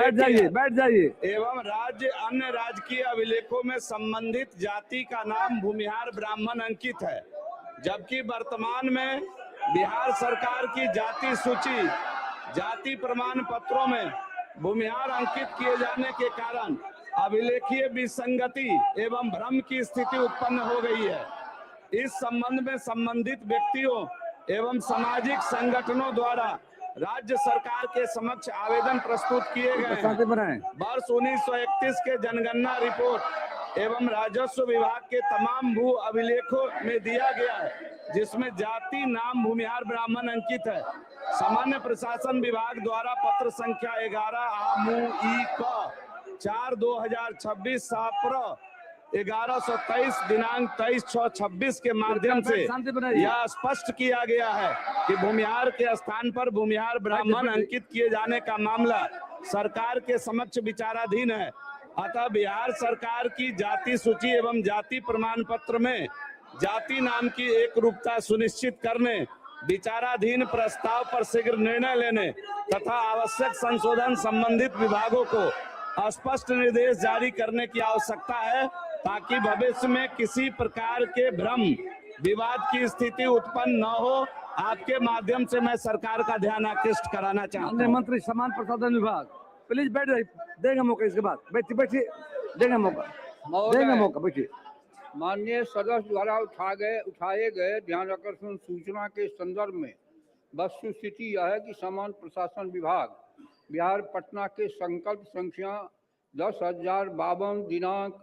बैठ जाइए। एवं राज्य अन्य राजकीय अभिलेखों में संबंधित जाति का नाम भूमिहार ब्राह्मण अंकित है, जबकि वर्तमान में बिहार सरकार की जाति सूची जाति प्रमाण पत्रों में भूमिहार अंकित किए जाने के कारण अभिलेखीय विसंगति एवं भ्रम की स्थिति उत्पन्न हो गई है। इस संबंध में संबंधित व्यक्तियों एवं सामाजिक संगठनों द्वारा राज्य सरकार के समक्ष आवेदन प्रस्तुत किए गए हैं। वर्ष 1931 के जनगणना रिपोर्ट एवं राजस्व विभाग के तमाम भू अभिलेखों में दिया गया है, जिसमें जाति नाम भूमिहार ब्राह्मण अंकित है। सामान्य प्रशासन विभाग द्वारा पत्र संख्या 11/4/2026 साप्र 1123 दिनांक 23/6/26 के माध्यम से यह स्पष्ट किया गया है कि भूमिहार के स्थान पर भूमिहार ब्राह्मण अंकित किए जाने का मामला सरकार के समक्ष विचाराधीन है। अतः बिहार सरकार की जाति सूची एवं जाति प्रमाण पत्र में जाति नाम की एक रूपता सुनिश्चित करने, विचाराधीन प्रस्ताव पर शीघ्र निर्णय लेने तथा आवश्यक संशोधन संबंधित विभागों को स्पष्ट निर्देश जारी करने की आवश्यकता है, ताकि भविष्य में किसी प्रकार के भ्रम विवाद की स्थिति उत्पन्न न हो। आपके माध्यम से मैं सरकार का ध्यान आकृष्ट कराना चाहता हूं। मंत्री समान प्रसाधन विभाग, प्लीज बैठ जाइए, देंगे मौका। इसके बाद बैठिए, देंगे मौका, बैठिए। माननीय सदस्य द्वारा उठाए गए ध्यान आकर्षण सूचना के संदर्भ में वस्तु स्थिति यह है कि समान प्रशासन विभाग बिहार पटना के संकल्प संख्या 10,052 दिनांक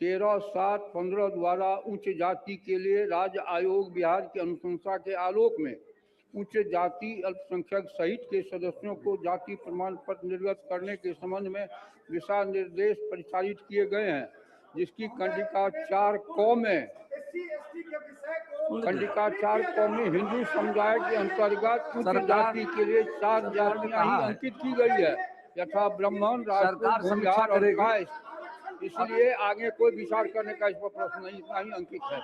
13/7/15 द्वारा उच्च जाति के लिए राज्य आयोग बिहार की अनुशंसा के आलोक में उच्च जाति अल्पसंख्यक सहित के सदस्यों को जाति प्रमाण पत्र निर्गत करने के संबंध में दिशा निर्देश परिचालित किए गए हैं, जिसकी खंडिका 4 क में हिंदू समुदाय के अंतर्गत उच्च जाति के लिए 4 जातियां ही अंकित की गई है, यथा ब्राह्मण, राजपूत, भूमिहार और कायस्थ। इसलिए आगे कोई विचार करने का इस पर प्रश्न नहीं, इतना ही अंकित है।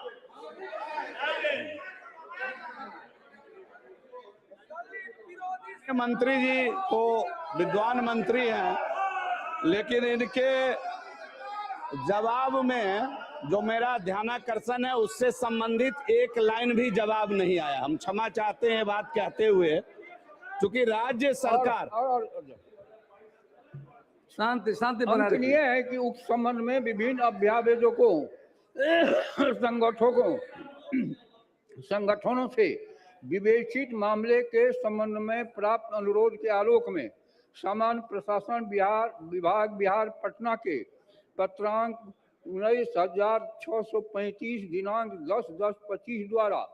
मंत्री जी तो विद्वान मंत्री हैं, लेकिन इनके जवाब में जो मेरा ध्यानाकर्षण है उससे संबंधित एक लाइन भी जवाब नहीं आया। हम क्षमा चाहते हैं बात कहते हुए, क्योंकि राज्य सरकार शांति बना रखिए। यह है कि उक्त संबंध में विभिन्न अभ्यावेदकों संगठनों से विवेचित मामले के संबंध में प्राप्त अनुरोध के आलोक में सामान्य प्रशासन विभाग बिहार पटना के पत्रांक 19,635 दिनांक 10/10/25 द्वारा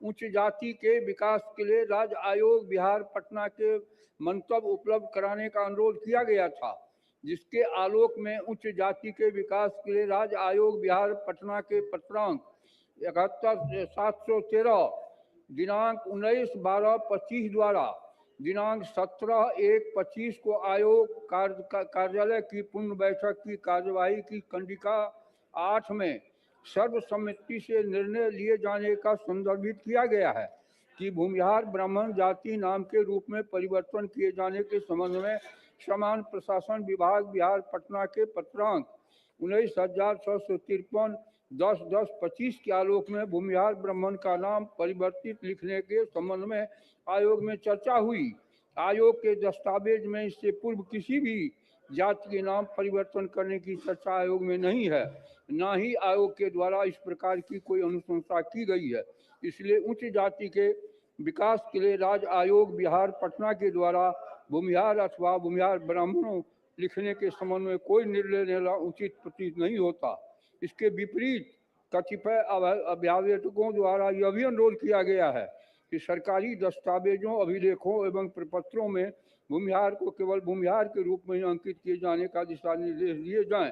उच्च जाति के विकास के लिए राज्य आयोग बिहार पटना के मंतव्य उपलब्ध कराने का अनुरोध किया गया था, जिसके आलोक में उच्च जाति के विकास के लिए राज्य आयोग बिहार पटना के पत्रांक 71/713 दिनांक 19/12/25 द्वारा दिनांक 17/1/25 को आयोग कार्यालय की पूर्ण बैठक की कार्यवाही की खंडिका 8 में सर्वसम्मति से निर्णय लिए जाने का संदर्भित किया गया है कि भूमिहार ब्राह्मण जाति नाम के रूप में परिवर्तन किए जाने के संबंध में समान प्रशासन विभाग बिहार पटना के पत्रांक 19,653 10/10/25 के आलोक में भूमिहार ब्राह्मण का नाम परिवर्तित लिखने के संबंध में आयोग में चर्चा हुई। आयोग के दस्तावेज में इससे पूर्व किसी भी जाति के नाम परिवर्तन करने की चर्चा आयोग में नहीं है, न ही आयोग के द्वारा इस प्रकार की कोई अनुशंसा की गई है। इसलिए उच्च जाति के विकास के लिए राज्य आयोग बिहार पटना के द्वारा भूमिहार अथवा भूमिहार ब्राह्मणों लिखने के संबंध में कोई निर्णय लेना उचित प्रतीत नहीं होता। इसके विपरीत कतिपय अभ्यावेदकों द्वारा यह भी अनुरोध किया गया है कि सरकारी दस्तावेजों, अभिलेखों एवं प्रपत्रों में भूमिहार को केवल भूमिहार के रूप में अंकित किए जाने का दिशा निर्देश दिए जाएं।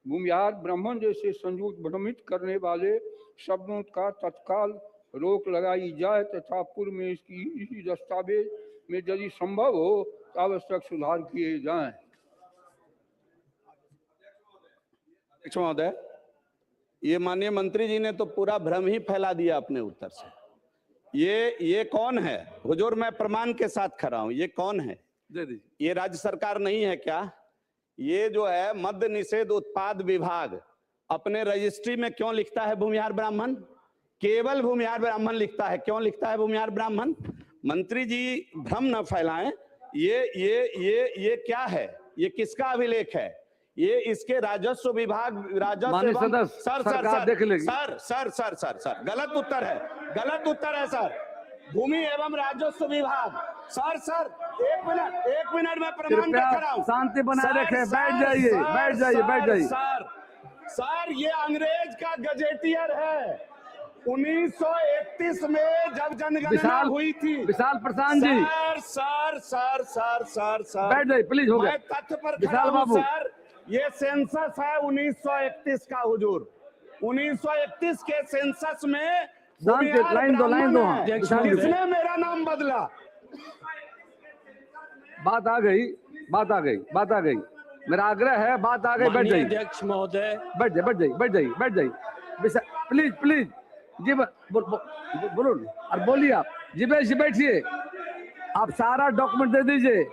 भूमिहार ब्राह्मण जैसे संयुक्त भ्रमित करने वाले शब्दों का तत्काल रोक लगाई जाए तथा पूर्व में इसी दस्तावेज में यदि संभव हो तो आवश्यक सुधार किए जाएं। महोदय, ये माननीय मंत्री जी ने तो पूरा भ्रम ही फैला दिया अपने उत्तर से। ये कौन है? हुजूर, मैं प्रमाण के साथ खड़ा हूं। ये कौन है? दे दीजिए। ये राज्य सरकार नहीं है क्या? ये जो है मद्य निषेध उत्पाद विभाग अपने रजिस्ट्री में क्यों लिखता है भूमिहार ब्राह्मण? केवल भूमिहार ब्राह्मण लिखता है। क्यों लिखता है भूमिहार ब्राह्मण? मंत्री जी भ्रम न फैलाएं। ये क्या है? ये किसका अभिलेख है? ये इसके राजस्व विभाग सर गलत उत्तर है, गलत उत्तर है सर। भूमि एवं राजस्व विभाग सर एक मिनट में प्रमाण देख रहा हूं। शांति बनाए रखें, बैठ जाइए। सर ये अंग्रेज का गजेटियर है। 1931 में जब जनगणना हुई थी। विशाल प्रशांत जी सर बैठ जाइए प्लीज, हो गया। मैं तथ्य पर विशाल बाबू सर, ये सेंसस है 1931 का हुजूर। 1931 के सेंसस में लाइन दो किसने मेरा नाम बदला? बात आ गई। मेरा आग्रह है, बात आ गई, बैठ जाइए। अध्यक्ष महोदय, बैठ जाइए। प्लीज जी बोलो और बोलिए आप। जीवेश जी बैठिए, आप सारा डॉक्यूमेंट दे दीजिए।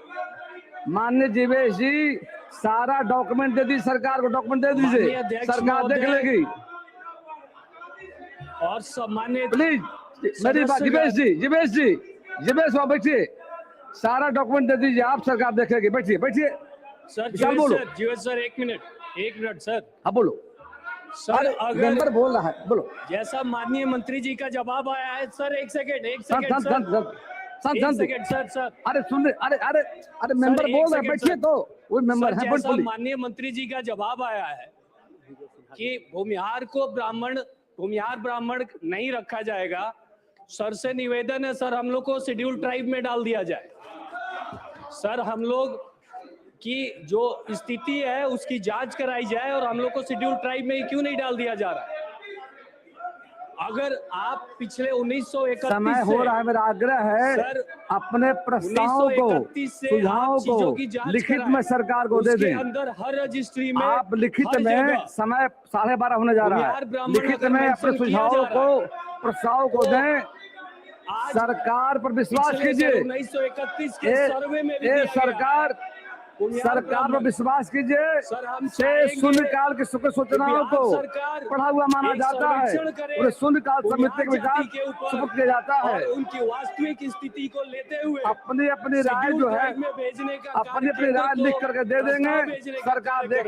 माननीय जीवेश जी सारा डॉक्यूमेंट दे दीजिए, सरकार को डॉक्यूमेंट दे दीजिए, सरकार देख लेगी। और सम्मानित प्लीज मेरी बात, जीवेश आप बैठिए, सारा डॉक्यूमेंट दे दीजिए आप, सरकार देखेगी। बैठिए सर, जीवेश सर एक मिनट सर। हाँ बोलो सर। अगर मेंबर बोल रहा है, बोलो। जैसा माननीय मंत्री जी का जवाब आया है सर, एक सेकंड सर। अरे सुन रहे, अरे मेंबर बोल रहे, बैठिए तो। वो मेंबर है, जैसा माननीय मंत्री जी का जवाब आया है कि भूमिहार ब्राह्मण नहीं रखा जाएगा, सर से निवेदन है सर, हम लोग को शेड्यूल ट्राइब में डाल दिया जाए। सर हम लोग की जो स्थिति है उसकी जांच कराई जाए और हम लोग को शेड्यूल ट्राइब में क्यों नहीं डाल दिया जा रहा है? अगर आप पिछले 1931 समय हो रहा है, मेरा आग्रह है सर, अपने प्रस्ताव को, सुझाव को लिखित में सरकार को दे दें। अंदर हर रजिस्ट्री में आप लिखित में, समय 12:30 होने जा रहा है, लिखित में अपने सुझाव को, प्रस्ताव को दें। सरकार पर विश्वास कीजिए। 1931 के सर्वे में भी सरकार पर विश्वास कीजिए। 6 की सूचनाओं को पढ़ा हुआ माना जाता है, और शून्यकाल समिति के विचार सुपुर्द किया जाता है। उनकी वास्तविक स्थिति को लेते हुए अपनी राय जो है, अपनी राय लिख करके दे देंगे, सरकार देख